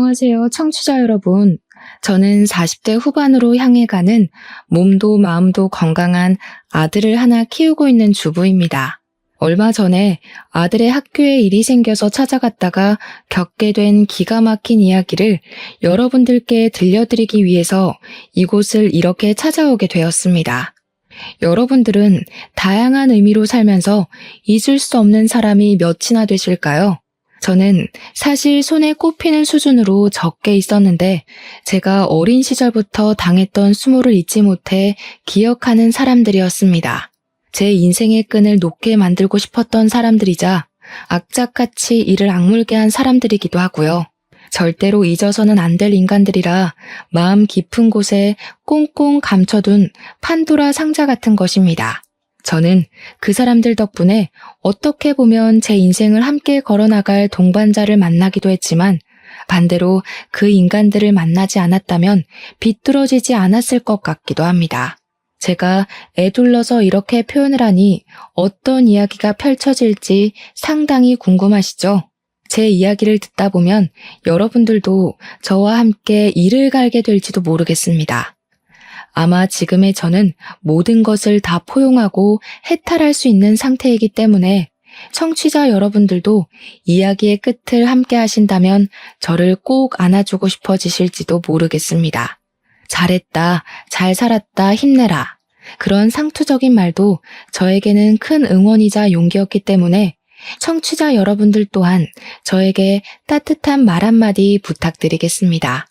안녕하세요, 청취자 여러분. 저는 40대 후반으로 향해 가는 몸도 마음도 건강한 아들을 하나 키우고 있는 주부입니다. 얼마 전에 아들의 학교에 일이 생겨서 찾아갔다가 겪게 된 기가 막힌 이야기를 여러분들께 들려드리기 위해서 이곳을 이렇게 찾아오게 되었습니다. 여러분들은 다양한 의미로 살면서 잊을 수 없는 사람이 몇이나 되실까요? 저는 사실 손에 꼽히는 수준으로 적게 있었는데 제가 어린 시절부터 당했던 수모를 잊지 못해 기억하는 사람들이었습니다. 제 인생의 끈을 놓게 만들고 싶었던 사람들이자 악착같이 이를 악물게 한 사람들이기도 하고요. 절대로 잊어서는 안 될 인간들이라 마음 깊은 곳에 꽁꽁 감춰둔 판도라 상자 같은 것입니다. 저는 그 사람들 덕분에 어떻게 보면 제 인생을 함께 걸어나갈 동반자를 만나기도 했지만 반대로 그 인간들을 만나지 않았다면 비뚤어지지 않았을 것 같기도 합니다. 제가 애둘러서 이렇게 표현을 하니 어떤 이야기가 펼쳐질지 상당히 궁금하시죠? 제 이야기를 듣다 보면 여러분들도 저와 함께 이를 갈게 될지도 모르겠습니다. 아마 지금의 저는 모든 것을 다 포용하고 해탈할 수 있는 상태이기 때문에 청취자 여러분들도 이야기의 끝을 함께 하신다면 저를 꼭 안아주고 싶어지실지도 모르겠습니다. 잘했다, 잘 살았다, 힘내라. 그런 상투적인 말도 저에게는 큰 응원이자 용기였기 때문에 청취자 여러분들 또한 저에게 따뜻한 말 한마디 부탁드리겠습니다.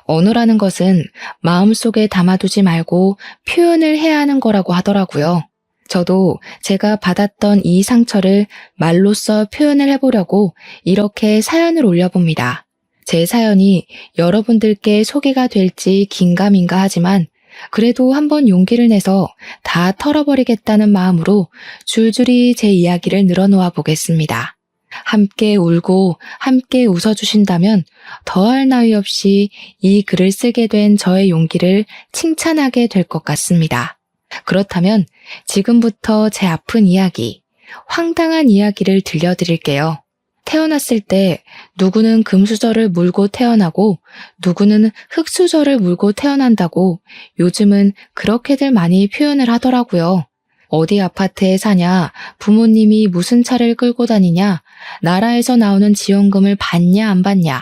언어라는 것은 마음속에 담아두지 말고 표현을 해야 하는 거라고 하더라고요. 저도 제가 받았던 이 상처를 말로써 표현을 해보려고 이렇게 사연을 올려봅니다. 제 사연이 여러분들께 소개가 될지 긴가민가 하지만 그래도 한번 용기를 내서 다 털어버리겠다는 마음으로 줄줄이 제 이야기를 늘어놓아 보겠습니다. 함께 울고 함께 웃어주신다면 더할 나위 없이 이 글을 쓰게 된 저의 용기를 칭찬하게 될 것 같습니다. 그렇다면 지금부터 제 아픈 이야기, 황당한 이야기를 들려드릴게요. 태어났을 때 누구는 금수저를 물고 태어나고 누구는 흙수저를 물고 태어난다고 요즘은 그렇게들 많이 표현을 하더라고요. 어디 아파트에 사냐, 부모님이 무슨 차를 끌고 다니냐, 나라에서 나오는 지원금을 받냐 안 받냐.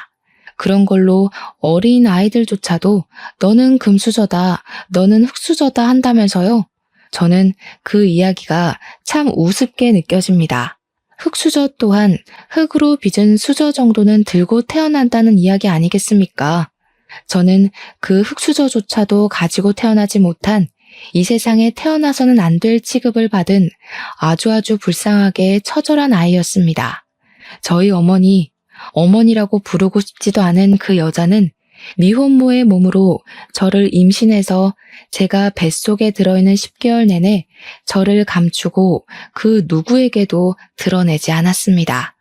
그런 걸로 어린 아이들조차도 너는 금수저다, 너는 흙수저다 한다면서요. 저는 그 이야기가 참 우습게 느껴집니다. 흙수저 또한 흙으로 빚은 수저 정도는 들고 태어난다는 이야기 아니겠습니까? 저는 그 흙수저조차도 가지고 태어나지 못한 이 세상에 태어나서는 안 될 취급을 받은 아주 불쌍하게 처절한 아이였습니다. 저희 어머니라고 부르고 싶지도 않은 그 여자는 미혼모의 몸으로 저를 임신해서 제가 뱃속에 들어있는 10개월 내내 저를 감추고 그 누구에게도 드러내지 않았습니다.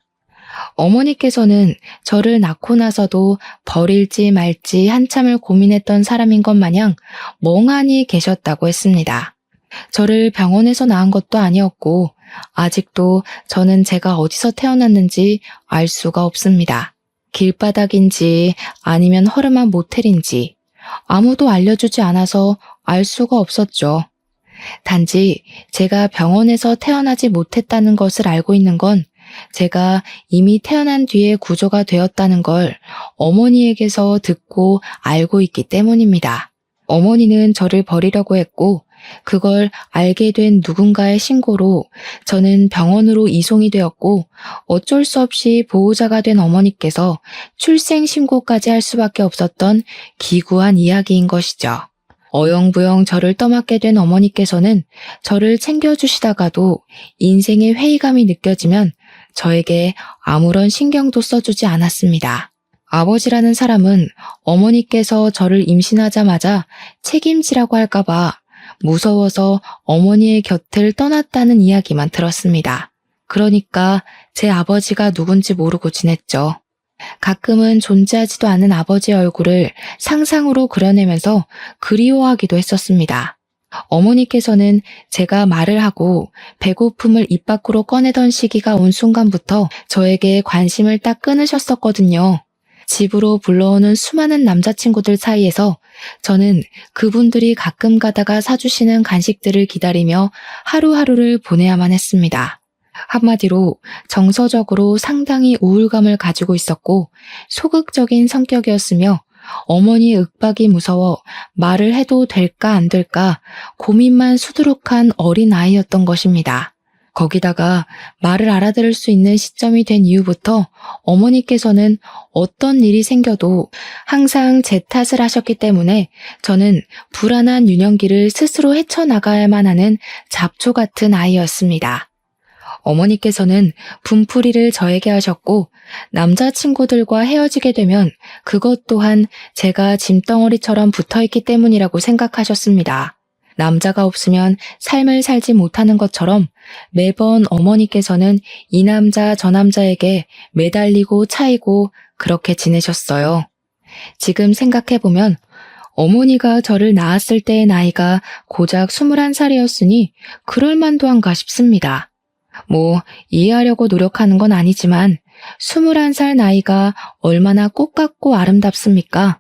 어머니께서는 저를 낳고 나서도 버릴지 말지 한참을 고민했던 사람인 것 마냥 멍하니 계셨다고 했습니다. 저를 병원에서 낳은 것도 아니었고 아직도 저는 제가 어디서 태어났는지 알 수가 없습니다. 길바닥인지 아니면 허름한 모텔인지 아무도 알려주지 않아서 알 수가 없었죠. 단지 제가 병원에서 태어나지 못했다는 것을 알고 있는 건 제가 이미 태어난 뒤에 구조가 되었다는 걸 어머니에게서 듣고 알고 있기 때문입니다. 어머니는 저를 버리려고 했고 그걸 알게 된 누군가의 신고로 저는 병원으로 이송이 되었고 어쩔 수 없이 보호자가 된 어머니께서 출생신고까지 할 수밖에 없었던 기구한 이야기인 것이죠. 어영부영 저를 떠맡게 된 어머니께서는 저를 챙겨주시다가도 인생의 회의감이 느껴지면 저에게 아무런 신경도 써주지 않았습니다. 아버지라는 사람은 어머니께서 저를 임신하자마자 책임지라고 할까봐 무서워서 어머니의 곁을 떠났다는 이야기만 들었습니다. 그러니까 제 아버지가 누군지 모르고 지냈죠. 가끔은 존재하지도 않은 아버지의 얼굴을 상상으로 그려내면서 그리워하기도 했었습니다. 어머니께서는 제가 말을 하고 배고픔을 입 밖으로 꺼내던 시기가 온 순간부터 저에게 관심을 딱 끊으셨었거든요. 집으로 불러오는 수많은 남자친구들 사이에서 저는 그분들이 가끔 가다가 사주시는 간식들을 기다리며 하루하루를 보내야만 했습니다. 한마디로 정서적으로 상당히 우울감을 가지고 있었고 소극적인 성격이었으며 어머니의 윽박이 무서워 말을 해도 될까 안 될까 고민만 수두룩한 어린 아이였던 것입니다. 거기다가 말을 알아들을 수 있는 시점이 된 이후부터 어머니께서는 어떤 일이 생겨도 항상 제 탓을 하셨기 때문에 저는 불안한 유년기를 스스로 헤쳐나가야만 하는 잡초 같은 아이였습니다. 어머니께서는 분풀이를 저에게 하셨고 남자친구들과 헤어지게 되면 그것 또한 제가 짐덩어리처럼 붙어있기 때문이라고 생각하셨습니다. 남자가 없으면 삶을 살지 못하는 것처럼 매번 어머니께서는 이 남자 저 남자에게 매달리고 차이고 그렇게 지내셨어요. 지금 생각해보면 어머니가 저를 낳았을 때의 나이가 고작 21살이었으니 그럴만도 한가 싶습니다. 이해하려고 노력하는 건 아니지만 21살 나이가 얼마나 꽃 같고 아름답습니까?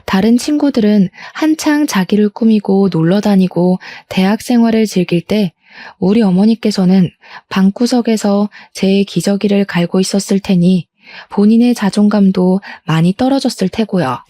다른 친구들은 한창 자기를 꾸미고 놀러 다니고 대학 생활을 즐길 때 우리 어머니께서는 방구석에서 제 기저귀를 갈고 있었을 테니 본인의 자존감도 많이 떨어졌을 테고요.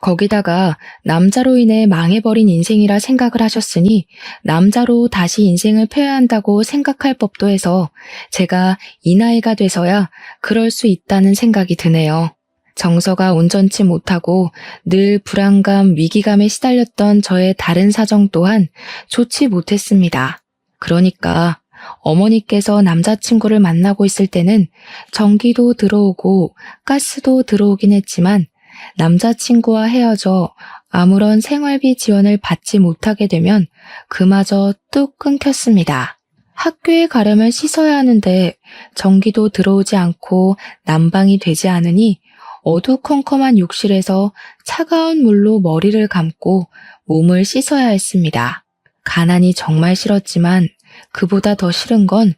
거기다가 남자로 인해 망해버린 인생이라 생각을 하셨으니 남자로 다시 인생을 펴야 한다고 생각할 법도 해서 제가 이 나이가 돼서야 그럴 수 있다는 생각이 드네요. 정서가 온전치 못하고 늘 불안감, 위기감에 시달렸던 저의 다른 사정 또한 좋지 못했습니다. 그러니까 어머니께서 남자친구를 만나고 있을 때는 전기도 들어오고 가스도 들어오긴 했지만 남자친구와 헤어져 아무런 생활비 지원을 받지 못하게 되면 그마저 뚝 끊겼습니다. 학교에 가려면 씻어야 하는데 전기도 들어오지 않고 난방이 되지 않으니 어두컴컴한 욕실에서 차가운 물로 머리를 감고 몸을 씻어야 했습니다. 가난이 정말 싫었지만 그보다 더 싫은 건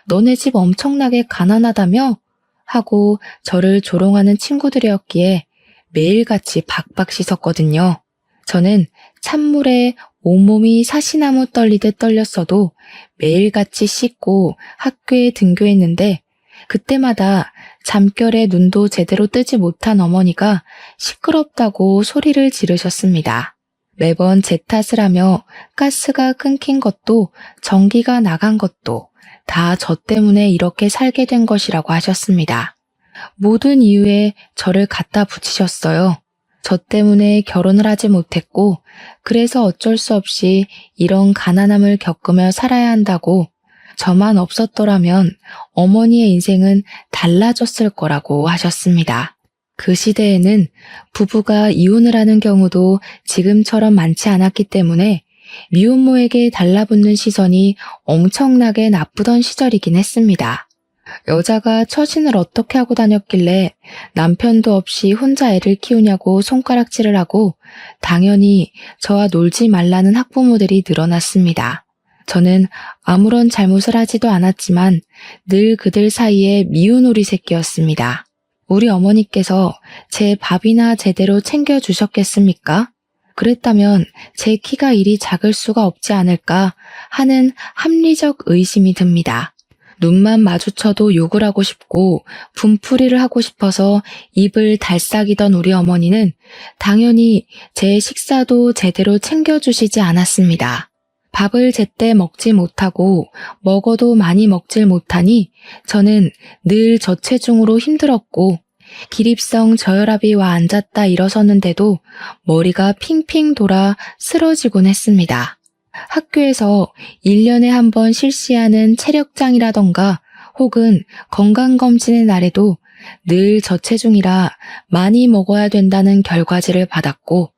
너네 집 엄청나게 가난하다며? 하고 저를 조롱하는 친구들이었기에 매일같이 박박 씻었거든요. 저는 찬물에 온몸이 사시나무 떨리듯 떨렸어도 매일같이 씻고 학교에 등교했는데 그때마다 잠결에 눈도 제대로 뜨지 못한 어머니가 시끄럽다고 소리를 지르셨습니다. 매번 제 탓을 하며 가스가 끊긴 것도 전기가 나간 것도 다 저 때문에 이렇게 살게 된 것이라고 하셨습니다. 모든 이유에 저를 갖다 붙이셨어요. 저 때문에 결혼을 하지 못했고 그래서 어쩔 수 없이 이런 가난함을 겪으며 살아야 한다고 저만 없었더라면 어머니의 인생은 달라졌을 거라고 하셨습니다. 그 시대에는 부부가 이혼을 하는 경우도 지금처럼 많지 않았기 때문에 미혼모에게 달라붙는 시선이 엄청나게 나쁘던 시절이긴 했습니다. 여자가 처신을 어떻게 하고 다녔길래 남편도 없이 혼자 애를 키우냐고 손가락질을 하고 당연히 저와 놀지 말라는 학부모들이 늘어났습니다. 저는 아무런 잘못을 하지도 않았지만 늘 그들 사이에 미운 오리 새끼였습니다. 우리 어머니께서 제 밥이나 제대로 챙겨주셨겠습니까? 그랬다면 제 키가 이리 작을 수가 없지 않을까 하는 합리적 의심이 듭니다. 눈만 마주쳐도 욕을 하고 싶고 분풀이를 하고 싶어서 입을 달싹이던 우리 어머니는 당연히 제 식사도 제대로 챙겨주시지 않았습니다. 밥을 제때 먹지 못하고 먹어도 많이 먹질 못하니 저는 늘 저체중으로 힘들었고 기립성 저혈압이 와 앉았다 일어섰는데도 머리가 핑핑 돌아 쓰러지곤 했습니다. 학교에서 1년에 한 번 실시하는 체력장이라던가 혹은 건강검진의 날에도 늘 저체중이라 많이 먹어야 된다는 결과지를 받았고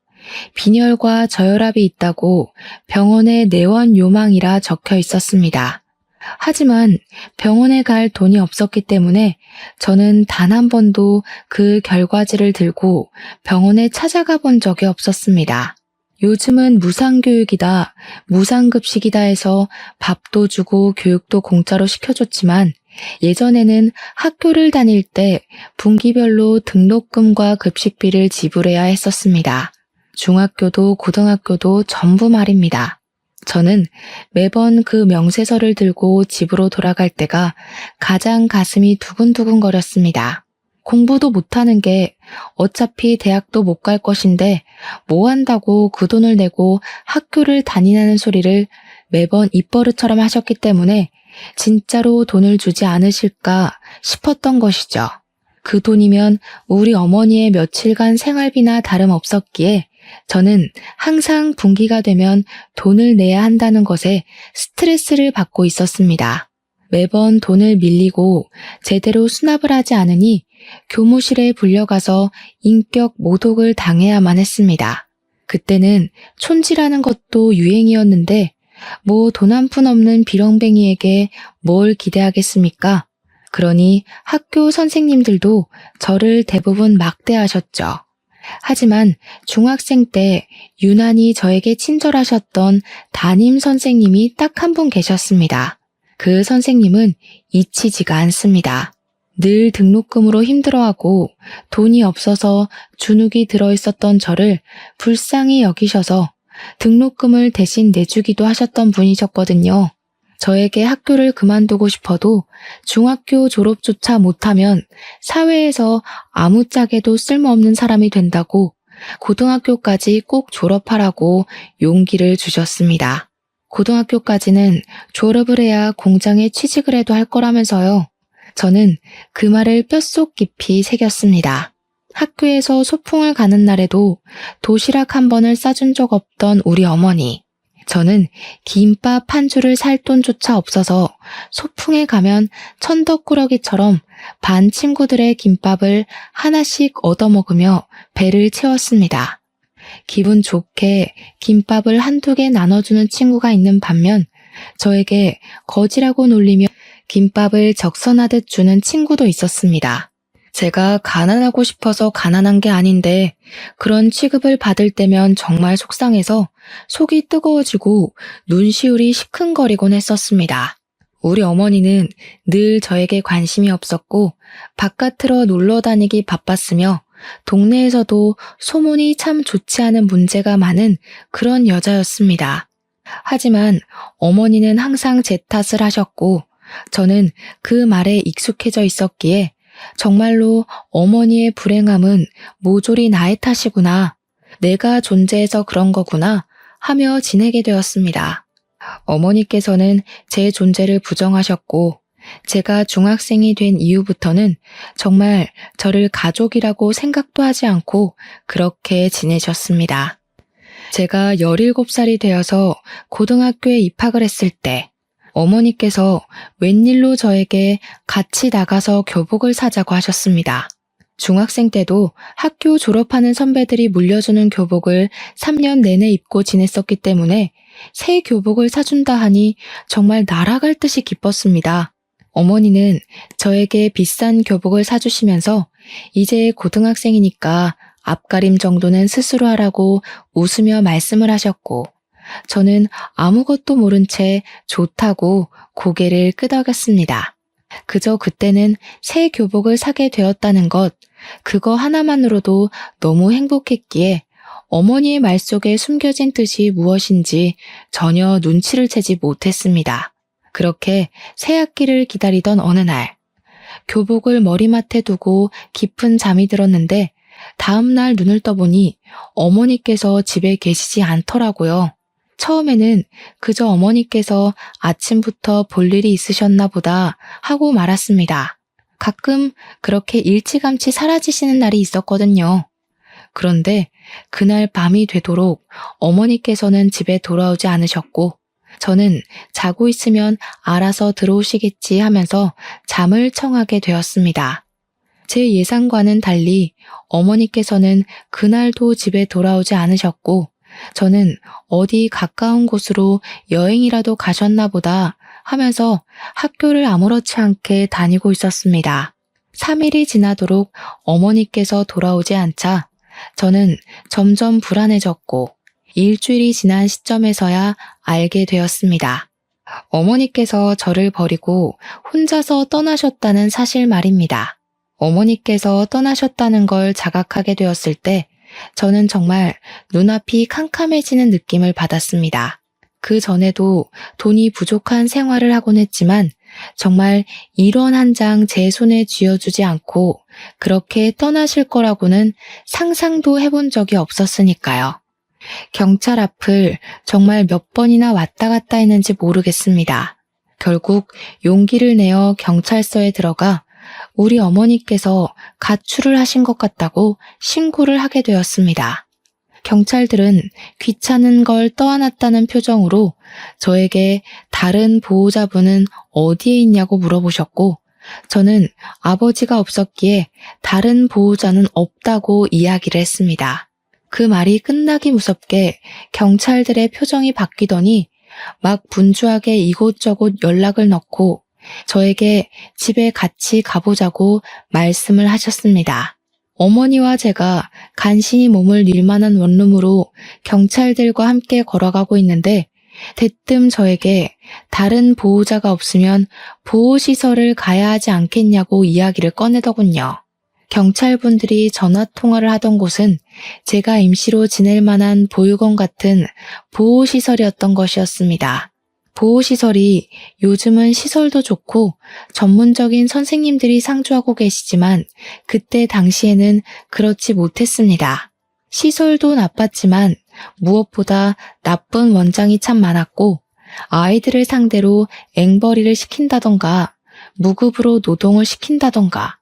빈혈과 저혈압이 있다고 병원에 내원 요망이라 적혀 있었습니다. 하지만 병원에 갈 돈이 없었기 때문에 저는 단 한 번도 그 결과지를 들고 병원에 찾아가 본 적이 없었습니다. 요즘은 무상교육이다, 무상급식이다 해서 밥도 주고 교육도 공짜로 시켜줬지만 예전에는 학교를 다닐 때 분기별로 등록금과 급식비를 지불해야 했었습니다. 중학교도 고등학교도 전부 말입니다. 저는 매번 그 명세서를 들고 집으로 돌아갈 때가 가장 가슴이 두근두근거렸습니다. 공부도 못하는 게 어차피 대학도 못 갈 것인데 뭐 한다고 그 돈을 내고 학교를 다니라는 소리를 매번 입버릇처럼 하셨기 때문에 진짜로 돈을 주지 않으실까 싶었던 것이죠. 그 돈이면 우리 어머니의 며칠간 생활비나 다름없었기에 저는 항상 분기가 되면 돈을 내야 한다는 것에 스트레스를 받고 있었습니다. 매번 돈을 밀리고 제대로 수납을 하지 않으니 교무실에 불려가서 인격 모독을 당해야만 했습니다. 그때는 촌지라는 것도 유행이었는데 뭐 돈 한 푼 없는 비렁뱅이에게 뭘 기대하겠습니까? 그러니 학교 선생님들도 저를 대부분 막대하셨죠. 하지만 중학생 때 유난히 저에게 친절하셨던 담임 선생님이 딱 한 분 계셨습니다. 그 선생님은 잊히지가 않습니다. 늘 등록금으로 힘들어하고 돈이 없어서 주눅이 들어있었던 저를 불쌍히 여기셔서 등록금을 대신 내주기도 하셨던 분이셨거든요. 저에게 학교를 그만두고 싶어도 중학교 졸업조차 못하면 사회에서 아무짝에도 쓸모없는 사람이 된다고 고등학교까지 꼭 졸업하라고 용기를 주셨습니다. 고등학교까지는 졸업을 해야 공장에 취직을 해도 할 거라면서요. 저는 그 말을 뼛속 깊이 새겼습니다. 학교에서 소풍을 가는 날에도 도시락 한 번을 싸준 적 없던 우리 어머니. 저는 김밥 한 줄을 살 돈조차 없어서 소풍에 가면 천덕꾸러기처럼 반 친구들의 김밥을 하나씩 얻어먹으며 배를 채웠습니다. 기분 좋게 김밥을 한두 개 나눠주는 친구가 있는 반면 저에게 거지라고 놀리며 김밥을 적선하듯 주는 친구도 있었습니다. 제가 가난하고 싶어서 가난한 게 아닌데 그런 취급을 받을 때면 정말 속상해서 속이 뜨거워지고 눈시울이 시큰거리곤 했었습니다. 우리 어머니는 늘 저에게 관심이 없었고 바깥으로 놀러 다니기 바빴으며 동네에서도 소문이 참 좋지 않은 문제가 많은 그런 여자였습니다. 하지만 어머니는 항상 제 탓을 하셨고 저는 그 말에 익숙해져 있었기에 정말로 어머니의 불행함은 모조리 나의 탓이구나, 내가 존재해서 그런 거구나 하며 지내게 되었습니다. 어머니께서는 제 존재를 부정하셨고 제가 중학생이 된 이후부터는 정말 저를 가족이라고 생각도 하지 않고 그렇게 지내셨습니다. 제가 17살이 되어서 고등학교에 입학을 했을 때 어머니께서 웬일로 저에게 같이 나가서 교복을 사자고 하셨습니다. 중학생 때도 학교 졸업하는 선배들이 물려주는 교복을 3년 내내 입고 지냈었기 때문에 새 교복을 사준다 하니 정말 날아갈 듯이 기뻤습니다. 어머니는 저에게 비싼 교복을 사주시면서 이제 고등학생이니까 앞가림 정도는 스스로 하라고 웃으며 말씀을 하셨고 저는 아무것도 모른 채 좋다고 고개를 끄덕였습니다. 그저 그때는 새 교복을 사게 되었다는 것, 그거 하나만으로도 너무 행복했기에 어머니의 말 속에 숨겨진 뜻이 무엇인지 전혀 눈치를 채지 못했습니다. 그렇게 새 학기를 기다리던 어느 날, 교복을 머리맡에 두고 깊은 잠이 들었는데 다음 날 눈을 떠보니 어머니께서 집에 계시지 않더라고요. 처음에는 그저 어머니께서 아침부터 볼 일이 있으셨나 보다 하고 말았습니다. 가끔 그렇게 일찌감치 사라지시는 날이 있었거든요. 그런데 그날 밤이 되도록 어머니께서는 집에 돌아오지 않으셨고 저는 자고 있으면 알아서 들어오시겠지 하면서 잠을 청하게 되었습니다. 제 예상과는 달리 어머니께서는 그날도 집에 돌아오지 않으셨고 저는 어디 가까운 곳으로 여행이라도 가셨나 보다 하면서 학교를 아무렇지 않게 다니고 있었습니다. 3일이 지나도록 어머니께서 돌아오지 않자 저는 점점 불안해졌고 일주일이 지난 시점에서야 알게 되었습니다. 어머니께서 저를 버리고 혼자서 떠나셨다는 사실 말입니다. 어머니께서 떠나셨다는 걸 자각하게 되었을 때 저는 정말 눈앞이 캄캄해지는 느낌을 받았습니다. 그 전에도 돈이 부족한 생활을 하곤 했지만 정말 1원 한 장 제 손에 쥐어주지 않고 그렇게 떠나실 거라고는 상상도 해본 적이 없었으니까요. 경찰 앞을 정말 몇 번이나 왔다 갔다 했는지 모르겠습니다. 결국 용기를 내어 경찰서에 들어가 우리 어머니께서 가출을 하신 것 같다고 신고를 하게 되었습니다. 경찰들은 귀찮은 걸 떠안았다는 표정으로 저에게 다른 보호자분은 어디에 있냐고 물어보셨고, 저는 아버지가 없었기에 다른 보호자는 없다고 이야기를 했습니다. 그 말이 끝나기 무섭게 경찰들의 표정이 바뀌더니 막 분주하게 이곳저곳 연락을 넣고 저에게 집에 같이 가보자고 말씀을 하셨습니다. 어머니와 제가 간신히 몸을 닐 만한 원룸으로 경찰들과 함께 걸어가고 있는데 대뜸 저에게 다른 보호자가 없으면 보호시설을 가야 하지 않겠냐고 이야기를 꺼내더군요. 경찰분들이 전화통화를 하던 곳은 제가 임시로 지낼 만한 보육원 같은 보호시설이었던 것이었습니다. 보호시설이 요즘은 시설도 좋고 전문적인 선생님들이 상주하고 계시지만 그때 당시에는 그렇지 못했습니다. 시설도 나빴지만 무엇보다 나쁜 원장이 참 많았고 아이들을 상대로 앵벌이를 시킨다던가 무급으로 노동을 시킨다던가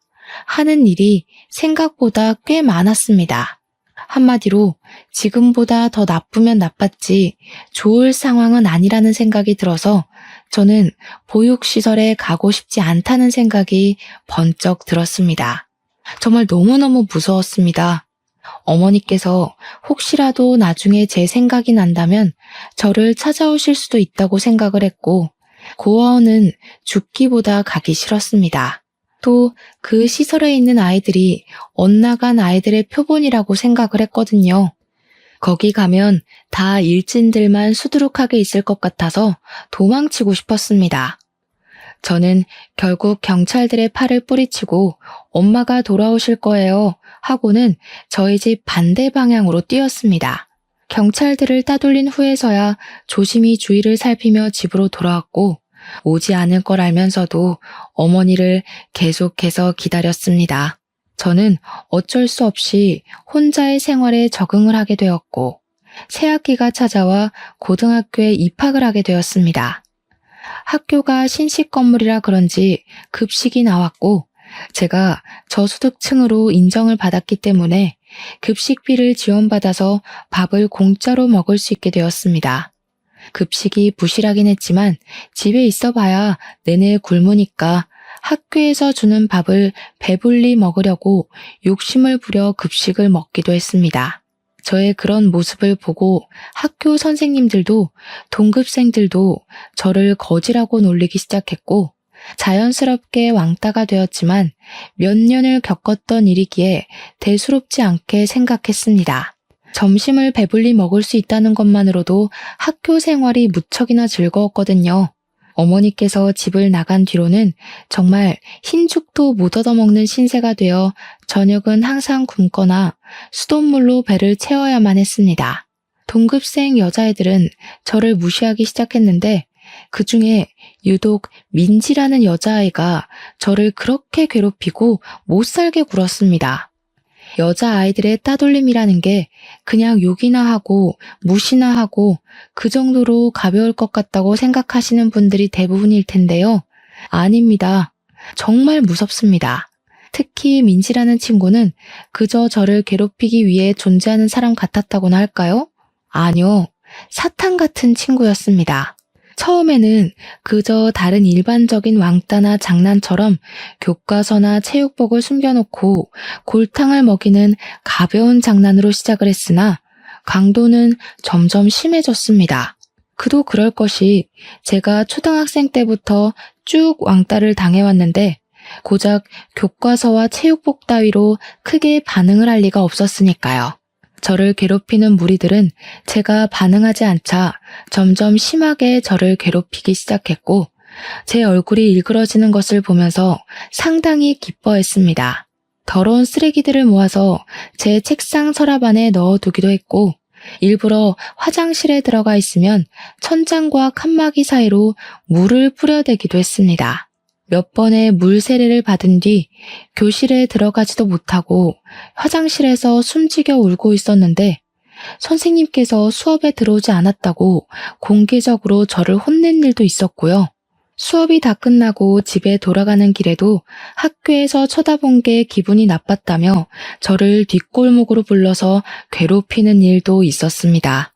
하는 일이 생각보다 꽤 많았습니다. 한마디로 지금보다 더 나쁘면 나빴지 좋을 상황은 아니라는 생각이 들어서 저는 보육시설에 가고 싶지 않다는 생각이 번쩍 들었습니다. 정말 너무너무 무서웠습니다. 어머니께서 혹시라도 나중에 제 생각이 난다면 저를 찾아오실 수도 있다고 생각을 했고 고아원은 죽기보다 가기 싫었습니다. 또 그 시설에 있는 아이들이 엇나간 아이들의 표본이라고 생각을 했거든요. 거기 가면 다 일진들만 수두룩하게 있을 것 같아서 도망치고 싶었습니다. 저는 결국 경찰들의 팔을 뿌리치고 엄마가 돌아오실 거예요 하고는 저희 집 반대 방향으로 뛰었습니다. 경찰들을 따돌린 후에서야 조심히 주위를 살피며 집으로 돌아왔고 오지 않을 걸 알면서도 어머니를 계속해서 기다렸습니다. 저는 어쩔 수 없이 혼자의 생활에 적응을 하게 되었고 새학기가 찾아와 고등학교에 입학을 하게 되었습니다. 학교가 신식 건물이라 그런지 급식이 나왔고 제가 저소득층으로 인정을 받았기 때문에 급식비를 지원받아서 밥을 공짜로 먹을 수 있게 되었습니다. 급식이 부실하긴 했지만 집에 있어봐야 내내 굶으니까 학교에서 주는 밥을 배불리 먹으려고 욕심을 부려 급식을 먹기도 했습니다. 저의 그런 모습을 보고 학교 선생님들도 동급생들도 저를 거지라고 놀리기 시작했고 자연스럽게 왕따가 되었지만 몇 년을 겪었던 일이기에 대수롭지 않게 생각했습니다. 점심을 배불리 먹을 수 있다는 것만으로도 학교 생활이 무척이나 즐거웠거든요. 어머니께서 집을 나간 뒤로는 정말 흰죽도 못 얻어먹는 신세가 되어 저녁은 항상 굶거나 수돗물로 배를 채워야만 했습니다. 동급생 여자애들은 저를 무시하기 시작했는데 그 중에 유독 민지라는 여자아이가 저를 그렇게 괴롭히고 못살게 굴었습니다. 여자아이들의 따돌림이라는 게 그냥 욕이나 하고 무시나 하고 그 정도로 가벼울 것 같다고 생각하시는 분들이 대부분일 텐데요. 아닙니다. 정말 무섭습니다. 특히 민지라는 친구는 그저 저를 괴롭히기 위해 존재하는 사람 같았다고나 할까요? 아니요. 사탄 같은 친구였습니다. 처음에는 그저 다른 일반적인 왕따나 장난처럼 교과서나 체육복을 숨겨놓고 골탕을 먹이는 가벼운 장난으로 시작을 했으나 강도는 점점 심해졌습니다. 그도 그럴 것이 제가 초등학생 때부터 쭉 왕따를 당해왔는데 고작 교과서와 체육복 따위로 크게 반응을 할 리가 없었으니까요. 저를 괴롭히는 무리들은 제가 반응하지 않자 점점 심하게 저를 괴롭히기 시작했고 제 얼굴이 일그러지는 것을 보면서 상당히 기뻐했습니다. 더러운 쓰레기들을 모아서 제 책상 서랍 안에 넣어두기도 했고 일부러 화장실에 들어가 있으면 천장과 칸막이 사이로 물을 뿌려대기도 했습니다. 몇 번의 물 세례를 받은 뒤 교실에 들어가지도 못하고 화장실에서 숨지겨 울고 있었는데 선생님께서 수업에 들어오지 않았다고 공개적으로 저를 혼낸 일도 있었고요. 수업이 다 끝나고 집에 돌아가는 길에도 학교에서 쳐다본 게 기분이 나빴다며 저를 뒷골목으로 불러서 괴롭히는 일도 있었습니다.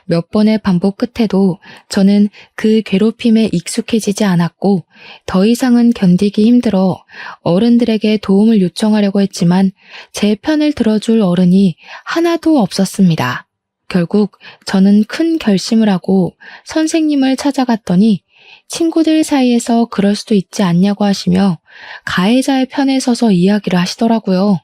몇 번의 반복 끝에도 저는 그 괴롭힘에 익숙해지지 않았고 더 이상은 견디기 힘들어 어른들에게 도움을 요청하려고 했지만 제 편을 들어줄 어른이 하나도 없었습니다. 결국 저는 큰 결심을 하고 선생님을 찾아갔더니 친구들 사이에서 그럴 수도 있지 않냐고 하시며 가해자의 편에 서서 이야기를 하시더라고요.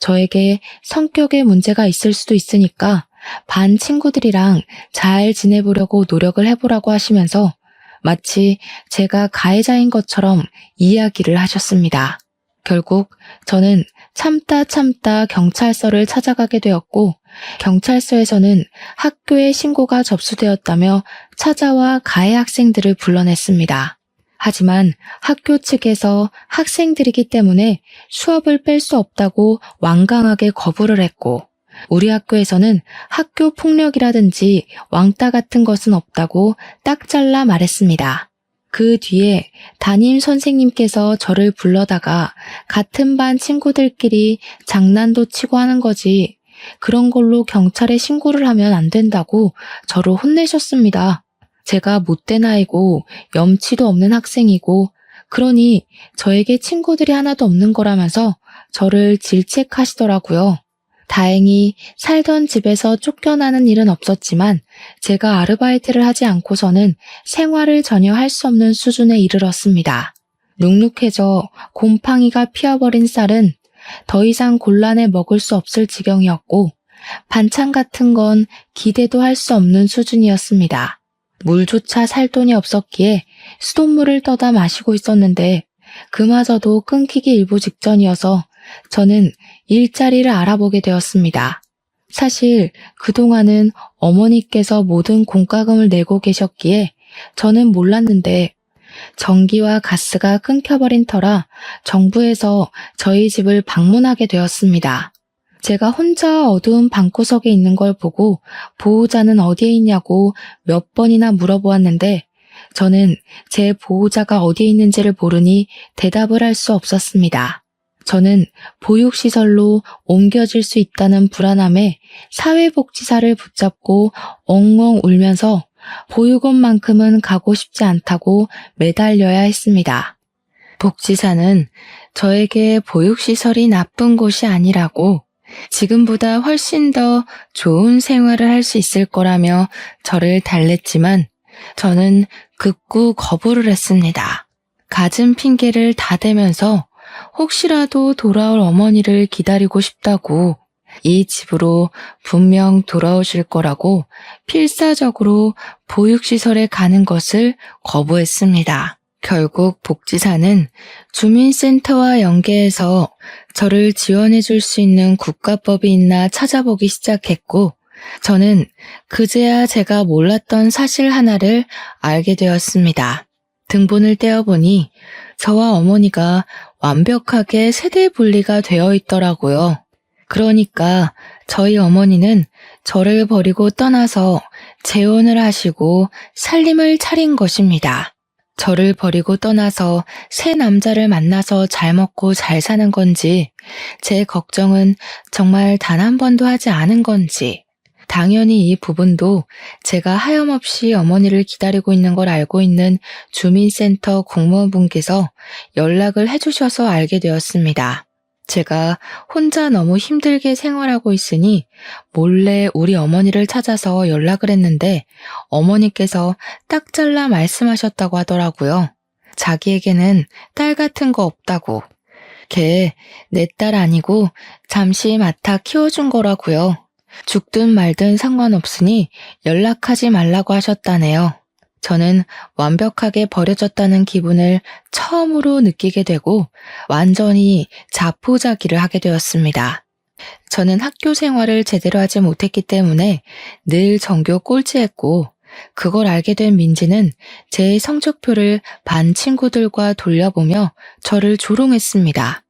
저에게 성격에 문제가 있을 수도 있으니까 반 친구들이랑 잘 지내보려고 노력을 해보라고 하시면서 마치 제가 가해자인 것처럼 이야기를 하셨습니다. 결국 저는 참다 경찰서를 찾아가게 되었고 경찰서에서는 학교에 신고가 접수되었다며 찾아와 가해 학생들을 불러냈습니다. 하지만 학교 측에서 학생들이기 때문에 수업을 뺄 수 없다고 완강하게 거부를 했고 우리 학교에서는 학교 폭력이라든지 왕따 같은 것은 없다고 딱 잘라 말했습니다. 그 뒤에 담임 선생님께서 저를 불러다가 같은 반 친구들끼리 장난도 치고 하는 거지 그런 걸로 경찰에 신고를 하면 안 된다고 저를 혼내셨습니다. 제가 못된 아이고 염치도 없는 학생이고 그러니 저에게 친구들이 하나도 없는 거라면서 저를 질책하시더라고요. 다행히 살던 집에서 쫓겨나는 일은 없었지만 제가 아르바이트를 하지 않고서는 생활을 전혀 할 수 없는 수준에 이르렀습니다. 눅눅해져 곰팡이가 피어버린 쌀은 더 이상 곤란해 먹을 수 없을 지경이었고 반찬 같은 건 기대도 할 수 없는 수준이었습니다. 물조차 살 돈이 없었기에 수돗물을 떠다 마시고 있었는데 그마저도 끊기기 일보 직전이어서 저는 일자리를 알아보게 되었습니다. 사실 그동안은 어머니께서 모든 공과금을 내고 계셨기에 저는 몰랐는데 전기와 가스가 끊겨버린 터라 정부에서 저희 집을 방문하게 되었습니다. 제가 혼자 어두운 방구석에 있는 걸 보고 보호자는 어디에 있냐고 몇 번이나 물어보았는데 저는 제 보호자가 어디에 있는지를 모르니 대답을 할 수 없었습니다. 저는 보육시설로 옮겨질 수 있다는 불안함에 사회복지사를 붙잡고 엉엉 울면서 보육원만큼은 가고 싶지 않다고 매달려야 했습니다. 복지사는 저에게 보육시설이 나쁜 곳이 아니라고 지금보다 훨씬 더 좋은 생활을 할 수 있을 거라며 저를 달랬지만 저는 극구 거부를 했습니다. 갖은 핑계를 다 대면서 혹시라도 돌아올 어머니를 기다리고 싶다고 이 집으로 분명 돌아오실 거라고 필사적으로 보육시설에 가는 것을 거부했습니다. 결국 복지사는 주민센터와 연계해서 저를 지원해 줄 수 있는 국가법이 있나 찾아보기 시작했고 저는 그제야 제가 몰랐던 사실 하나를 알게 되었습니다. 등본을 떼어보니 저와 어머니가 완벽하게 세대 분리가 되어 있더라고요. 그러니까 저희 어머니는 저를 버리고 떠나서 재혼을 하시고 살림을 차린 것입니다. 저를 버리고 떠나서 새 남자를 만나서 잘 먹고 잘 사는 건지, 제 걱정은 정말 단 한 번도 하지 않은 건지, 당연히 이 부분도 제가 하염없이 어머니를 기다리고 있는 걸 알고 있는 주민센터 공무원분께서 연락을 해주셔서 알게 되었습니다. 제가 혼자 너무 힘들게 생활하고 있으니 몰래 우리 어머니를 찾아서 연락을 했는데 어머니께서 딱 잘라 말씀하셨다고 하더라고요. 자기에게는 딸 같은 거 없다고. 걔 내 딸 아니고 잠시 맡아 키워준 거라고요. 죽든 말든 상관없으니 연락하지 말라고 하셨다네요. 저는 완벽하게 버려졌다는 기분을 처음으로 느끼게 되고 완전히 자포자기를 하게 되었습니다. 저는 학교 생활을 제대로 하지 못했기 때문에 늘 전교 꼴찌했고 그걸 알게 된 민지는 제 성적표를 반 친구들과 돌려보며 저를 조롱했습니다.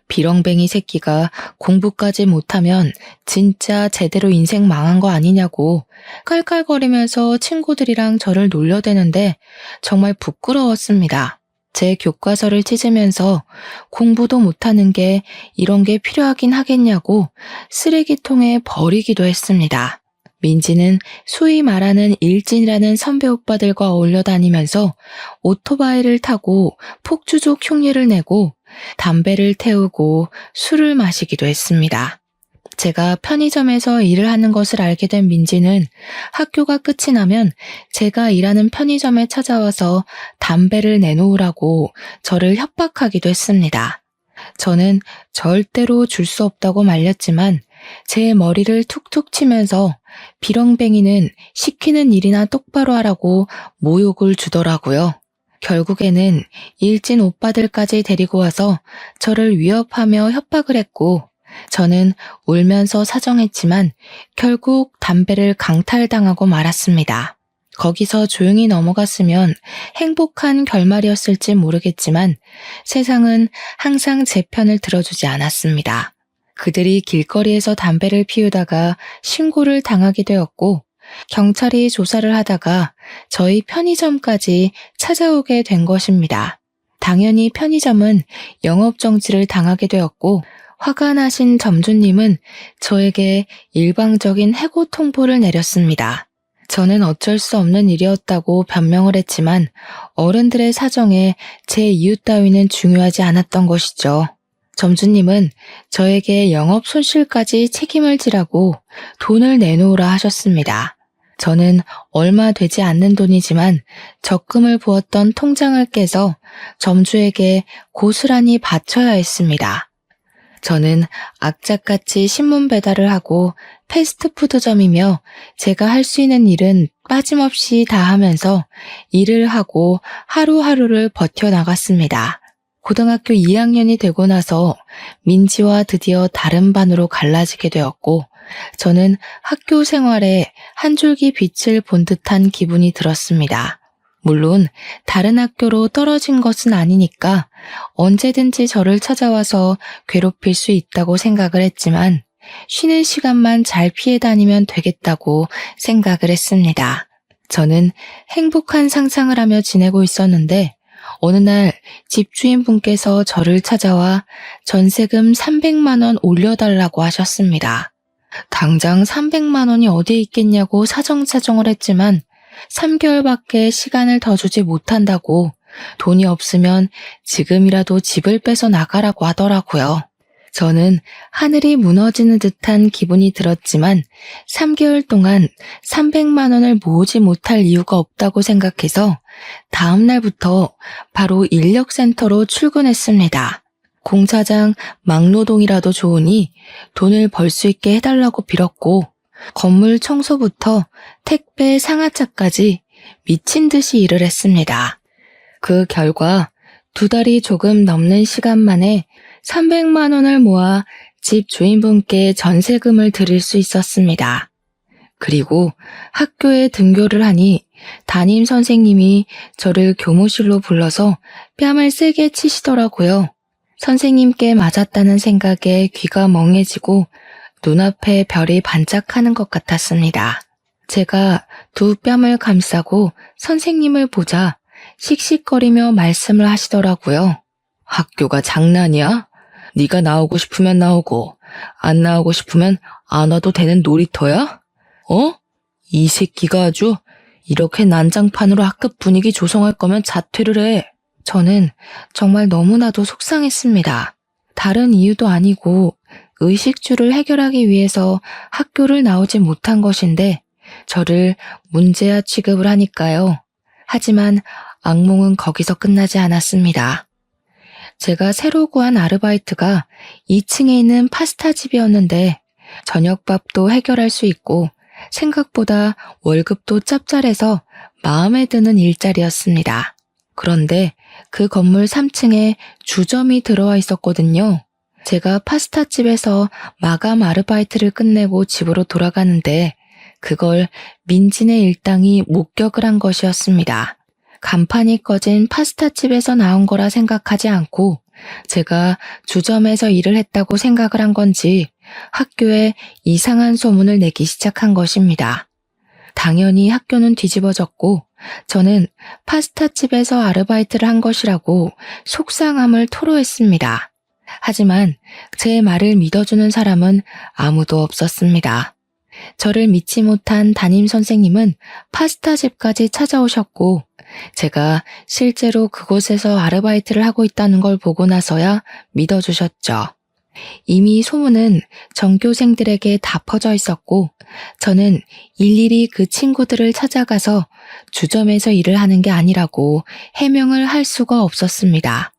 비렁뱅이 새끼가 공부까지 못하면 진짜 제대로 인생 망한 거 아니냐고 깔깔거리면서 친구들이랑 저를 놀려대는데 정말 부끄러웠습니다. 제 교과서를 찢으면서 공부도 못하는 게 이런 게 필요하긴 하겠냐고 쓰레기통에 버리기도 했습니다. 민지는 소위 말하는 일진이라는 선배 오빠들과 어울려 다니면서 오토바이를 타고 폭주족 흉내를 내고 담배를 태우고 술을 마시기도 했습니다. 제가 편의점에서 일을 하는 것을 알게 된 민지는 학교가 끝이 나면 제가 일하는 편의점에 찾아와서 담배를 내놓으라고 저를 협박하기도 했습니다. 저는 절대로 줄 수 없다고 말렸지만 제 머리를 툭툭 치면서 비렁뱅이는 시키는 일이나 똑바로 하라고 모욕을 주더라고요. 결국에는 일진 오빠들까지 데리고 와서 저를 위협하며 협박을 했고 저는 울면서 사정했지만 결국 담배를 강탈당하고 말았습니다. 거기서 조용히 넘어갔으면 행복한 결말이었을지 모르겠지만 세상은 항상 제 편을 들어주지 않았습니다. 그들이 길거리에서 담배를 피우다가 신고를 당하게 되었고 경찰이 조사를 하다가 저희 편의점까지 찾아오게 된 것입니다. 당연히 편의점은 영업정지를 당하게 되었고 화가 나신 점주님은 저에게 일방적인 해고 통보를 내렸습니다. 저는 어쩔 수 없는 일이었다고 변명을 했지만 어른들의 사정에 제 이유 따위는 중요하지 않았던 것이죠. 점주님은 저에게 영업 손실까지 책임을 지라고 돈을 내놓으라 하셨습니다. 저는 얼마 되지 않는 돈이지만 적금을 부었던 통장을 깨서 점주에게 고스란히 바쳐야 했습니다. 저는 악착같이 신문 배달을 하고 패스트푸드점이며 제가 할 수 있는 일은 빠짐없이 다 하면서 일을 하고 하루하루를 버텨나갔습니다. 고등학교 2학년이 되고 나서 민지와 드디어 다른 반으로 갈라지게 되었고 저는 학교 생활에 한 줄기 빛을 본 듯한 기분이 들었습니다. 물론 다른 학교로 떨어진 것은 아니니까 언제든지 저를 찾아와서 괴롭힐 수 있다고 생각을 했지만 쉬는 시간만 잘 피해 다니면 되겠다고 생각을 했습니다. 저는 행복한 상상을 하며 지내고 있었는데 어느 날 집주인분께서 저를 찾아와 전세금 300만 원 올려달라고 하셨습니다. 당장 300만 원이 어디에 있겠냐고 사정사정을 했지만 3개월밖에 시간을 더 주지 못한다고 돈이 없으면 지금이라도 집을 빼서 나가라고 하더라고요. 저는 하늘이 무너지는 듯한 기분이 들었지만 3개월 동안 300만 원을 모으지 못할 이유가 없다고 생각해서 다음 날부터 바로 인력센터로 출근했습니다. 공사장 막노동이라도 좋으니 돈을 벌 수 있게 해달라고 빌었고 건물 청소부터 택배 상하차까지 미친 듯이 일을 했습니다. 그 결과 2달이 조금 넘는 시간 만에 300만 원을 모아 집 주인분께 전세금을 드릴 수 있었습니다. 그리고 학교에 등교를 하니 담임 선생님이 저를 교무실로 불러서 뺨을 세게 치시더라고요. 선생님께 맞았다는 생각에 귀가 멍해지고 눈앞에 별이 반짝하는 것 같았습니다. 제가 두 뺨을 감싸고 선생님을 보자 씩씩거리며 말씀을 하시더라고요. 학교가 장난이야? 네가 나오고 싶으면 나오고 안 나오고 싶으면 안 와도 되는 놀이터야? 어? 이 새끼가 아주 이렇게 난장판으로 학급 분위기 조성할 거면 자퇴를 해. 저는 정말 너무나도 속상했습니다. 다른 이유도 아니고 의식주를 해결하기 위해서 학교를 나오지 못한 것인데 저를 문제아 취급을 하니까요. 하지만 악몽은 거기서 끝나지 않았습니다. 제가 새로 구한 아르바이트가 2층에 있는 파스타 집이었는데 저녁밥도 해결할 수 있고 생각보다 월급도 짭짤해서 마음에 드는 일자리였습니다. 그런데 그 건물 3층에 주점이 들어와 있었거든요. 제가 파스타집에서 마감 아르바이트를 끝내고 집으로 돌아가는데 그걸 민진의 일당이 목격을 한 것이었습니다. 간판이 꺼진 파스타집에서 나온 거라 생각하지 않고 제가 주점에서 일을 했다고 생각을 한 건지 학교에 이상한 소문을 내기 시작한 것입니다. 당연히 학교는 뒤집어졌고 저는 파스타집에서 아르바이트를 한 것이라고 속상함을 토로했습니다. 하지만 제 말을 믿어주는 사람은 아무도 없었습니다. 저를 믿지 못한 담임 선생님은 파스타집까지 찾아오셨고 제가 실제로 그곳에서 아르바이트를 하고 있다는 걸 보고 나서야 믿어주셨죠. 이미 소문은 전교생들에게 다 퍼져 있었고 저는 일일이 그 친구들을 찾아가서 주점에서 일을 하는 게 아니라고 해명을 할 수가 없었습니다.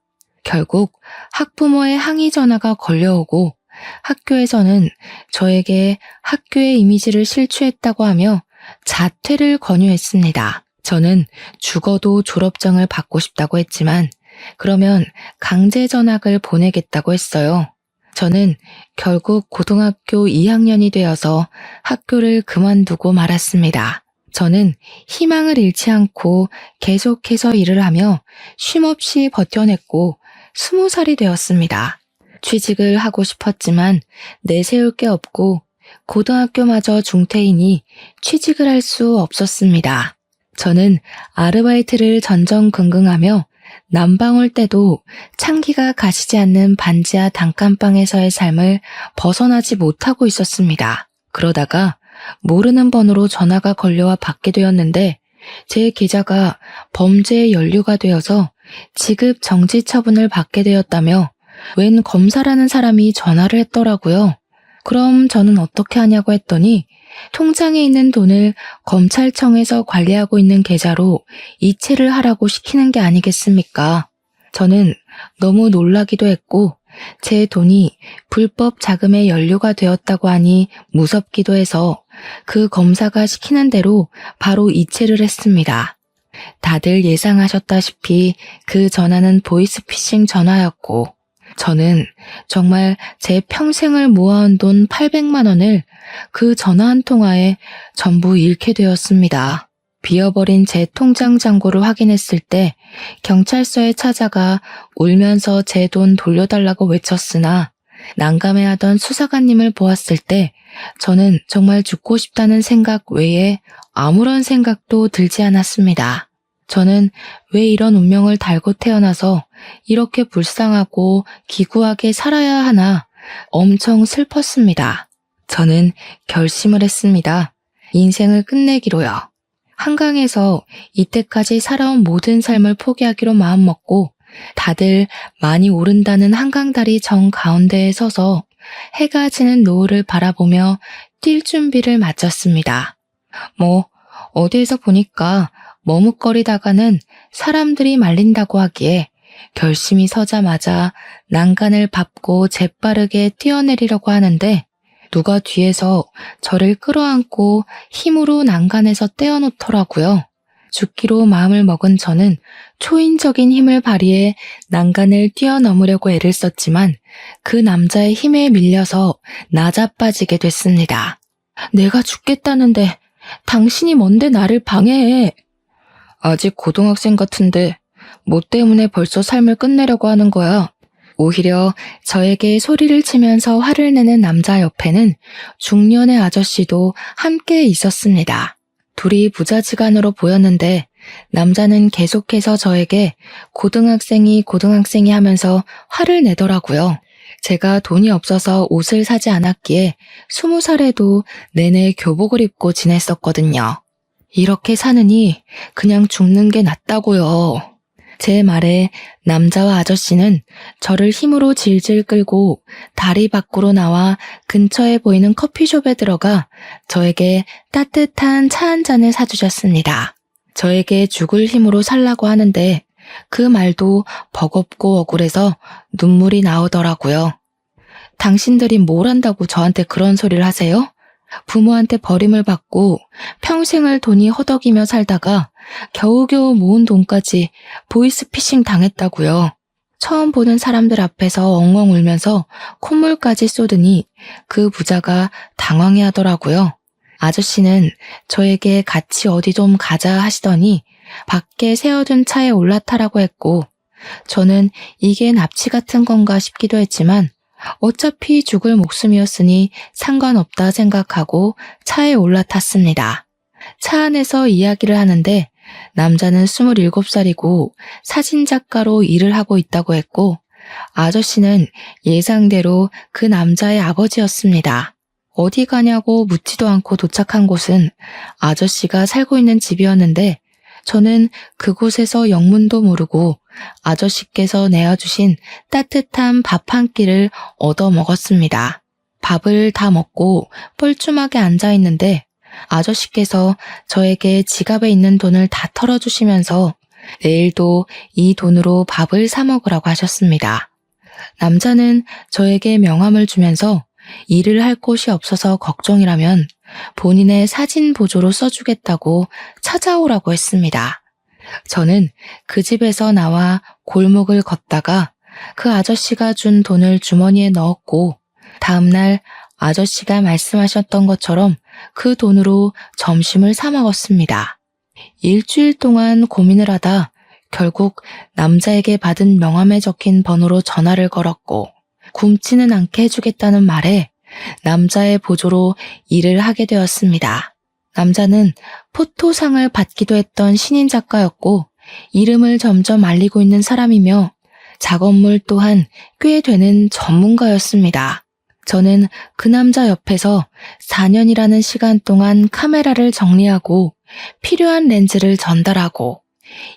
결국 학부모의 항의 전화가 걸려오고 학교에서는 저에게 학교의 이미지를 실추했다고 하며 자퇴를 권유했습니다. 저는 죽어도 졸업장을 받고 싶다고 했지만 그러면 강제 전학을 보내겠다고 했어요. 저는 결국 고등학교 2학년이 되어서 학교를 그만두고 말았습니다. 저는 희망을 잃지 않고 계속해서 일을 하며 쉼없이 버텨냈고 20살이 되었습니다. 취직을 하고 싶었지만 내세울 게 없고 고등학교마저 중퇴이니 취직을 할 수 없었습니다. 저는 아르바이트를 전전긍긍하며 난방 올 때도 찬기가 가시지 않는 반지하 단칸방에서의 삶을 벗어나지 못하고 있었습니다. 그러다가 모르는 번호로 전화가 걸려와 받게 되었는데 제 계좌가 범죄의 연루가 되어서 지급 정지 처분을 받게 되었다며 웬 검사라는 사람이 전화를 했더라고요. 그럼 저는 어떻게 하냐고 했더니 통장에 있는 돈을 검찰청에서 관리하고 있는 계좌로 이체를 하라고 시키는 게 아니겠습니까? 저는 너무 놀라기도 했고 제 돈이 불법 자금에 연루가 되었다고 하니 무섭기도 해서 그 검사가 시키는 대로 바로 이체를 했습니다. 다들 예상하셨다시피 그 전화는 보이스피싱 전화였고 저는 정말 제 평생을 모아온 돈 800만 원을 그 전화 한 통화에 전부 잃게 되었습니다. 비어버린 제 통장 잔고를 확인했을 때 경찰서에 찾아가 울면서 제 돈 돌려달라고 외쳤으나 난감해하던 수사관님을 보았을 때 저는 정말 죽고 싶다는 생각 외에 아무런 생각도 들지 않았습니다. 저는 왜 이런 운명을 달고 태어나서 이렇게 불쌍하고 기구하게 살아야 하나 엄청 슬펐습니다. 저는 결심을 했습니다. 인생을 끝내기로요. 한강에서 이때까지 살아온 모든 삶을 포기하기로 마음먹고 다들 많이 오른다는 한강다리 정 가운데에 서서 해가 지는 노을을 바라보며 뛸 준비를 마쳤습니다. 어디에서 보니까 머뭇거리다가는 사람들이 말린다고 하기에 결심이 서자마자 난간을 밟고 재빠르게 뛰어내리려고 하는데 누가 뒤에서 저를 끌어안고 힘으로 난간에서 떼어놓더라고요. 죽기로 마음을 먹은 저는 초인적인 힘을 발휘해 난간을 뛰어넘으려고 애를 썼지만 그 남자의 힘에 밀려서 나자빠지게 됐습니다. 내가 죽겠다는데 당신이 뭔데 나를 방해해? 아직 고등학생 같은데 뭐 때문에 벌써 삶을 끝내려고 하는 거야? 오히려 저에게 소리를 치면서 화를 내는 남자 옆에는 중년의 아저씨도 함께 있었습니다. 둘이 부자지간으로 보였는데 남자는 계속해서 저에게 고등학생이 하면서 화를 내더라고요. 제가 돈이 없어서 옷을 사지 않았기에 20살에도 내내 교복을 입고 지냈었거든요. 이렇게 사느니 그냥 죽는 게 낫다고요. 제 말에 남자와 아저씨는 저를 힘으로 질질 끌고 다리 밖으로 나와 근처에 보이는 커피숍에 들어가 저에게 따뜻한 차 한 잔을 사주셨습니다. 저에게 죽을 힘으로 살라고 하는데 그 말도 버겁고 억울해서 눈물이 나오더라고요. 당신들이 뭘 안다고 저한테 그런 소리를 하세요? 부모한테 버림을 받고 평생을 돈이 허덕이며 살다가 겨우겨우 모은 돈까지 보이스피싱 당했다고요. 처음 보는 사람들 앞에서 엉엉 울면서 콧물까지 쏟으니 그 부자가 당황해 하더라고요. 아저씨는 저에게 같이 어디 좀 가자 하시더니 밖에 세워둔 차에 올라타라고 했고, 저는 이게 납치 같은 건가 싶기도 했지만 어차피 죽을 목숨이었으니 상관없다 생각하고 차에 올라탔습니다. 차 안에서 이야기를 하는데 남자는 27살이고 사진작가로 일을 하고 있다고 했고, 아저씨는 예상대로 그 남자의 아버지였습니다. 어디 가냐고 묻지도 않고 도착한 곳은 아저씨가 살고 있는 집이었는데, 저는 그곳에서 영문도 모르고 아저씨께서 내어주신 따뜻한 밥 한 끼를 얻어 먹었습니다. 밥을 다 먹고 뻘쭘하게 앉아 있는데 아저씨께서 저에게 지갑에 있는 돈을 다 털어주시면서 내일도 이 돈으로 밥을 사 먹으라고 하셨습니다. 남자는 저에게 명함을 주면서 일을 할 곳이 없어서 걱정이라면 본인의 사진 보조로 써주겠다고 찾아오라고 했습니다. 저는 그 집에서 나와 골목을 걷다가 그 아저씨가 준 돈을 주머니에 넣었고, 다음날 아저씨가 말씀하셨던 것처럼 그 돈으로 점심을 사 먹었습니다. 일주일 동안 고민을 하다 결국 남자에게 받은 명함에 적힌 번호로 전화를 걸었고, 굶지는 않게 해주겠다는 말에 남자의 보조로 일을 하게 되었습니다. 남자는 포토상을 받기도 했던 신인 작가였고 이름을 점점 알리고 있는 사람이며 작업물 또한 꽤 되는 전문가였습니다. 저는 그 남자 옆에서 4년이라는 시간 동안 카메라를 정리하고 필요한 렌즈를 전달하고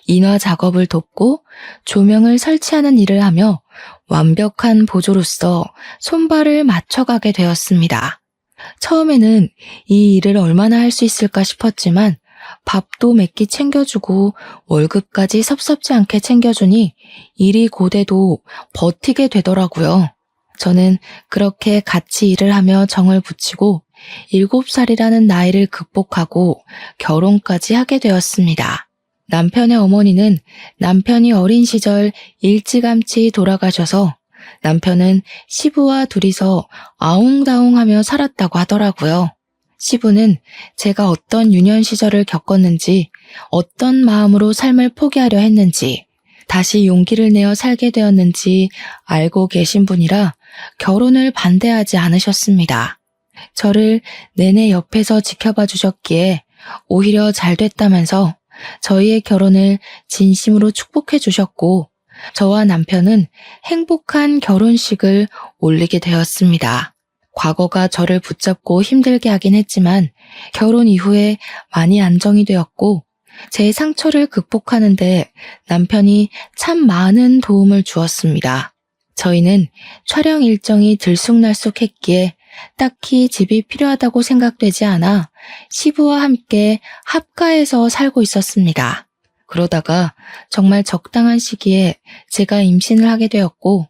인화 작업을 돕고 조명을 설치하는 일을 하며 완벽한 보조로서 손발을 맞춰가게 되었습니다. 처음에는 이 일을 얼마나 할 수 있을까 싶었지만 밥도 몇 끼 챙겨주고 월급까지 섭섭지 않게 챙겨주니 일이 고돼도 버티게 되더라고요. 저는 그렇게 같이 일을 하며 정을 붙이고 7살이라는 나이를 극복하고 결혼까지 하게 되었습니다. 남편의 어머니는 남편이 어린 시절 일찌감치 돌아가셔서 남편은 시부와 둘이서 아웅다웅하며 살았다고 하더라고요. 시부는 제가 어떤 유년 시절을 겪었는지, 어떤 마음으로 삶을 포기하려 했는지, 다시 용기를 내어 살게 되었는지 알고 계신 분이라 결혼을 반대하지 않으셨습니다. 저를 내내 옆에서 지켜봐 주셨기에 오히려 잘 됐다면서 저희의 결혼을 진심으로 축복해 주셨고, 저와 남편은 행복한 결혼식을 올리게 되었습니다. 과거가 저를 붙잡고 힘들게 하긴 했지만 결혼 이후에 많이 안정이 되었고, 제 상처를 극복하는데 남편이 참 많은 도움을 주었습니다. 저희는 촬영 일정이 들쑥날쑥했기에 딱히 집이 필요하다고 생각되지 않아 시부와 함께 합가해서 살고 있었습니다. 그러다가 정말 적당한 시기에 제가 임신을 하게 되었고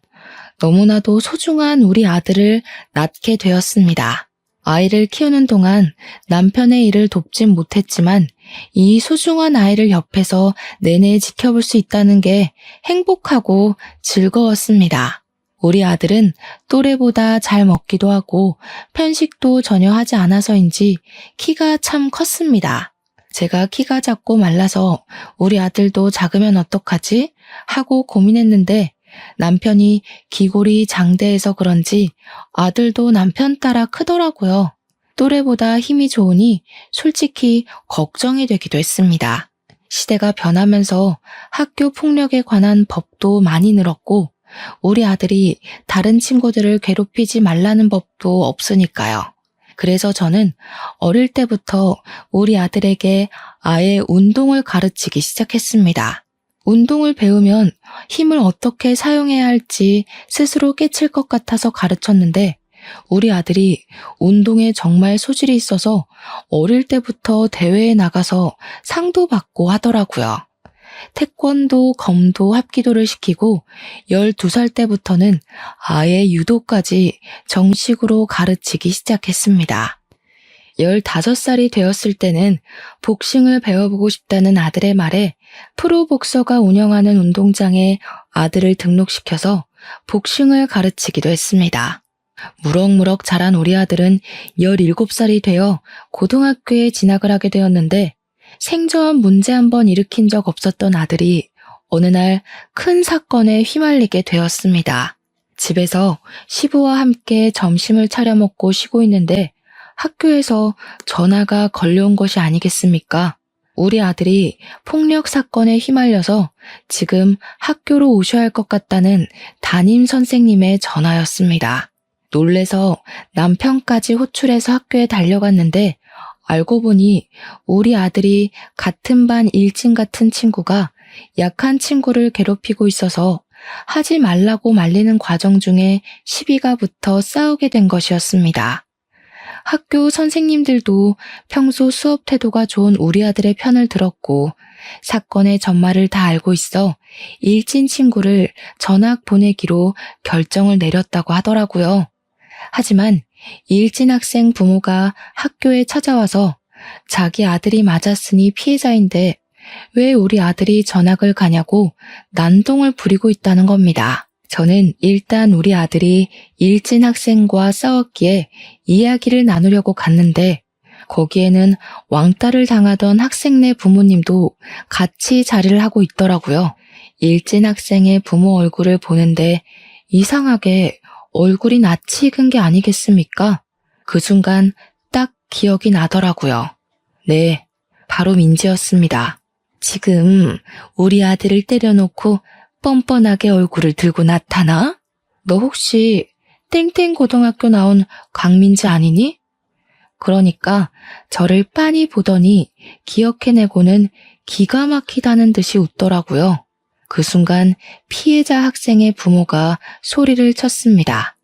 너무나도 소중한 우리 아들을 낳게 되었습니다. 아이를 키우는 동안 남편의 일을 돕진 못했지만 이 소중한 아이를 옆에서 내내 지켜볼 수 있다는 게 행복하고 즐거웠습니다. 우리 아들은 또래보다 잘 먹기도 하고 편식도 전혀 하지 않아서인지 키가 참 컸습니다. 제가 키가 작고 말라서 우리 아들도 작으면 어떡하지? 하고 고민했는데 남편이 기골이 장대해서 그런지 아들도 남편 따라 크더라고요. 또래보다 힘이 좋으니 솔직히 걱정이 되기도 했습니다. 시대가 변하면서 학교 폭력에 관한 법도 많이 늘었고 우리 아들이 다른 친구들을 괴롭히지 말라는 법도 없으니까요. 그래서 저는 어릴 때부터 우리 아들에게 아예 운동을 가르치기 시작했습니다. 운동을 배우면 힘을 어떻게 사용해야 할지 스스로 깨칠 것 같아서 가르쳤는데 우리 아들이 운동에 정말 소질이 있어서 어릴 때부터 대회에 나가서 상도 받고 하더라고요. 태권도, 검도, 합기도를 시키고 12살 때부터는 아예 유도까지 정식으로 가르치기 시작했습니다. 15살이 되었을 때는 복싱을 배워보고 싶다는 아들의 말에 프로복서가 운영하는 운동장에 아들을 등록시켜서 복싱을 가르치기도 했습니다. 무럭무럭 자란 우리 아들은 17살이 되어 고등학교에 진학을 하게 되었는데 생전 문제 한 번 일으킨 적 없었던 아들이 어느 날 큰 사건에 휘말리게 되었습니다. 집에서 시부와 함께 점심을 차려 먹고 쉬고 있는데 학교에서 전화가 걸려온 것이 아니겠습니까? 우리 아들이 폭력 사건에 휘말려서 지금 학교로 오셔야 할 것 같다는 담임 선생님의 전화였습니다. 놀래서 남편까지 호출해서 학교에 달려갔는데 알고 보니 우리 아들이 같은 반 일진 같은 친구가 약한 친구를 괴롭히고 있어서 하지 말라고 말리는 과정 중에 시비가 붙어 싸우게 된 것이었습니다. 학교 선생님들도 평소 수업 태도가 좋은 우리 아들의 편을 들었고 사건의 전말을 다 알고 있어 일진 친구를 전학 보내기로 결정을 내렸다고 하더라고요. 하지만 일진 학생 부모가 학교에 찾아와서 자기 아들이 맞았으니 피해자인데 왜 우리 아들이 전학을 가냐고 난동을 부리고 있다는 겁니다. 저는 일단 우리 아들이 일진 학생과 싸웠기에 이야기를 나누려고 갔는데 거기에는 왕따를 당하던 학생네 부모님도 같이 자리를 하고 있더라고요. 일진 학생의 부모 얼굴을 보는데 이상하게 얼굴이 낯이 익은 게 아니겠습니까? 그 순간 딱 기억이 나더라고요. 네, 바로 민지였습니다. 지금 우리 아들을 때려놓고 뻔뻔하게 얼굴을 들고 나타나? 너 혹시 땡땡 고등학교 나온 강민지 아니니? 그러니까 저를 빤히 보더니 기억해내고는 기가 막히다는 듯이 웃더라고요. 그 순간 피해자 학생의 부모가 소리를 쳤습니다.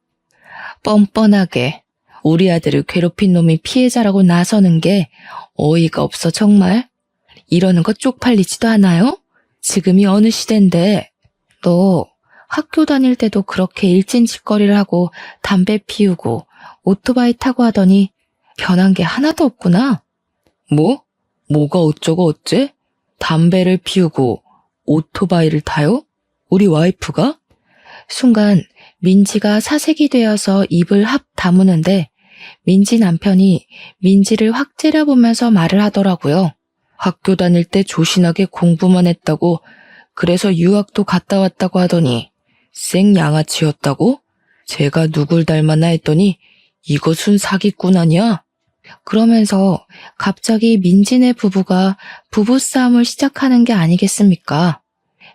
뻔뻔하게 우리 아들을 괴롭힌 놈이 피해자라고 나서는 게 어이가 없어 정말? 이러는 거 쪽팔리지도 않아요? 지금이 어느 시대인데 너 학교 다닐 때도 그렇게 일진짓거리를 하고 담배 피우고 오토바이 타고 하더니 변한 게 하나도 없구나. 뭐? 뭐가 어쩌고 어째? 담배를 피우고 오토바이를 타요? 우리 와이프가? 순간 민지가 사색이 되어서 입을 합 다무는데 민지 남편이 민지를 확 째려보면서 말을 하더라고요. 학교 다닐 때 조신하게 공부만 했다고 그래서 유학도 갔다 왔다고 하더니 생양아치였다고? 제가 누굴 닮았나 했더니 이것은 사기꾼 아니야? 그러면서 갑자기 민지네 부부가 부부싸움을 시작하는 게 아니겠습니까?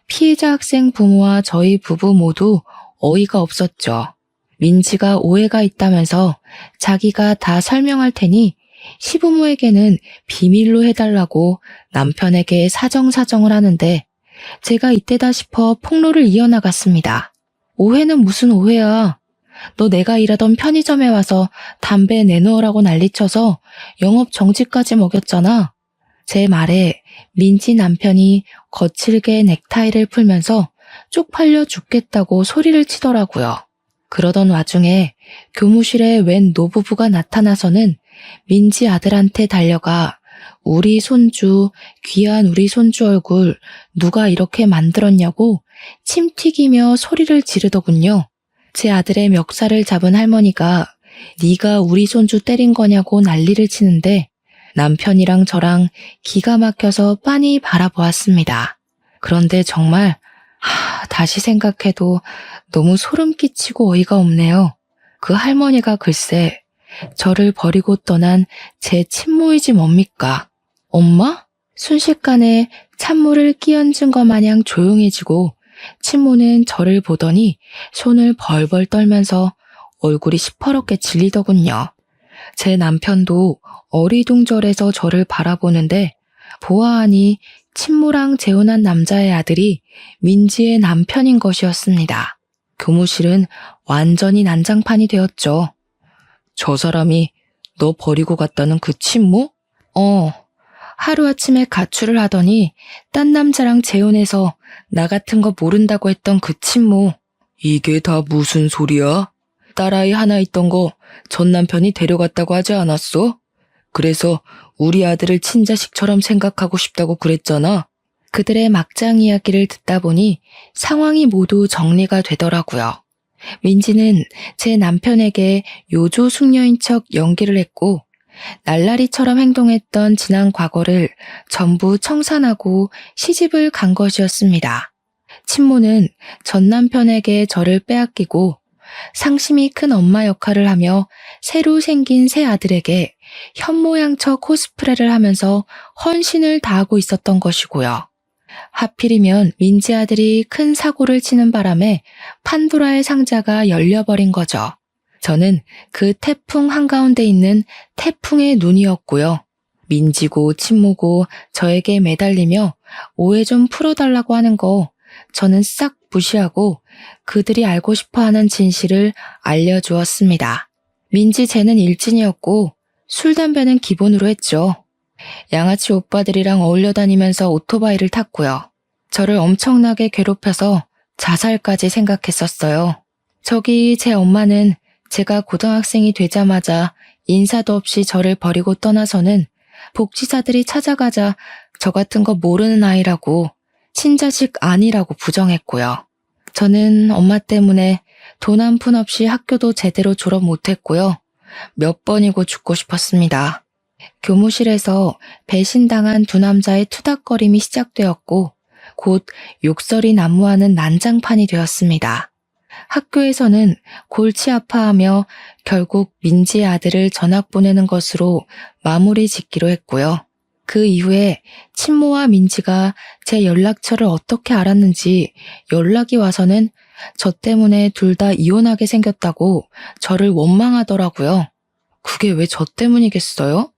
피해자 학생 부모와 저희 부부 모두 어이가 없었죠. 민지가 오해가 있다면서 자기가 다 설명할 테니 시부모에게는 비밀로 해달라고 남편에게 사정사정을 하는데 제가 이때다 싶어 폭로를 이어나갔습니다. 오해는 무슨 오해야. 너 내가 일하던 편의점에 와서 담배 내놓으라고 난리쳐서 영업 정지까지 먹였잖아. 제 말에 민지 남편이 거칠게 넥타이를 풀면서 쪽팔려 죽겠다고 소리를 치더라고요. 그러던 와중에 교무실에 웬 노부부가 나타나서는 민지 아들한테 달려가 우리 손주, 귀한 우리 손주 얼굴 누가 이렇게 만들었냐고 침 튀기며 소리를 지르더군요. 제 아들의 멱살을 잡은 할머니가 네가 우리 손주 때린 거냐고 난리를 치는데 남편이랑 저랑 기가 막혀서 빤히 바라보았습니다. 그런데 정말 다시 생각해도 너무 소름 끼치고 어이가 없네요. 그 할머니가 글쎄 저를 버리고 떠난 제 친모이지 뭡니까? 엄마? 순식간에 찬물을 끼얹은 것 마냥 조용해지고 친모는 저를 보더니 손을 벌벌 떨면서 얼굴이 시퍼렇게 질리더군요. 제 남편도 어리둥절해서 저를 바라보는데 보아하니 친모랑 재혼한 남자의 아들이 민지의 남편인 것이었습니다. 교무실은 완전히 난장판이 되었죠. 저 사람이 너 버리고 갔다는 그 친모? 하루아침에 가출을 하더니 딴 남자랑 재혼해서 나 같은 거 모른다고 했던 그 친모. 이게 다 무슨 소리야? 딸아이 하나 있던 거 전 남편이 데려갔다고 하지 않았어? 그래서 우리 아들을 친자식처럼 생각하고 싶다고 그랬잖아. 그들의 막장 이야기를 듣다 보니 상황이 모두 정리가 되더라고요. 민지는 제 남편에게 요조 숙녀인 척 연기를 했고 날라리처럼 행동했던 지난 과거를 전부 청산하고 시집을 간 것이었습니다. 친모는 전 남편에게 저를 빼앗기고 상심이 큰 엄마 역할을 하며 새로 생긴 새 아들에게 현모양처 코스프레를 하면서 헌신을 다하고 있었던 것이고요. 하필이면 민지 아들이 큰 사고를 치는 바람에 판도라의 상자가 열려버린 거죠. 저는 그 태풍 한가운데 있는 태풍의 눈이었고요. 민지고 친모고 저에게 매달리며 오해 좀 풀어달라고 하는 거 저는 싹 무시하고 그들이 알고 싶어하는 진실을 알려주었습니다. 민지 쟤는 일진이었고 술 담배는 기본으로 했죠. 양아치 오빠들이랑 어울려 다니면서 오토바이를 탔고요. 저를 엄청나게 괴롭혀서 자살까지 생각했었어요. 저기 제 엄마는 제가 고등학생이 되자마자 인사도 없이 저를 버리고 떠나서는 복지사들이 찾아가자 저 같은 거 모르는 아이라고 친자식 아니라고 부정했고요. 저는 엄마 때문에 돈 한 푼 없이 학교도 제대로 졸업 못했고요. 몇 번이고 죽고 싶었습니다. 교무실에서 배신당한 두 남자의 투닥거림이 시작되었고 곧 욕설이 난무하는 난장판이 되었습니다. 학교에서는 골치 아파하며 결국 민지의 아들을 전학 보내는 것으로 마무리 짓기로 했고요. 그 이후에 친모와 민지가 제 연락처를 어떻게 알았는지 연락이 와서는 저 때문에 둘 다 이혼하게 생겼다고 저를 원망하더라고요. 그게 왜 저 때문이겠어요?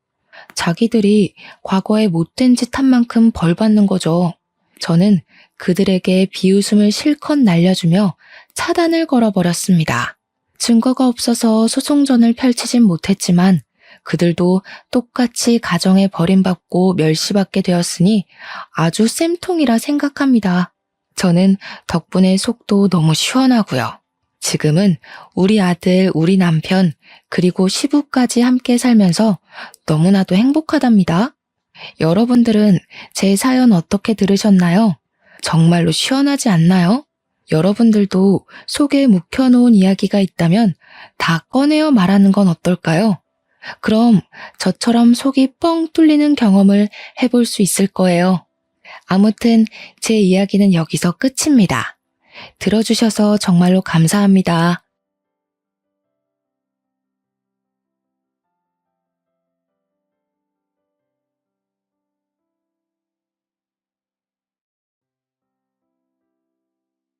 자기들이 과거에 못된 짓 한 만큼 벌 받는 거죠. 저는 그들에게 비웃음을 실컷 날려주며 차단을 걸어버렸습니다. 증거가 없어서 소송전을 펼치진 못했지만 그들도 똑같이 가정에 버림받고 멸시받게 되었으니 아주 쌤통이라 생각합니다. 저는 덕분에 속도 너무 시원하고요. 지금은 우리 아들, 우리 남편, 그리고 시부까지 함께 살면서 너무나도 행복하답니다. 여러분들은 제 사연 어떻게 들으셨나요? 정말로 시원하지 않나요? 여러분들도 속에 묵혀놓은 이야기가 있다면 다 꺼내어 말하는 건 어떨까요? 그럼 저처럼 속이 뻥 뚫리는 경험을 해볼 수 있을 거예요. 아무튼 제 이야기는 여기서 끝입니다. 들어주셔서 정말로 감사합니다.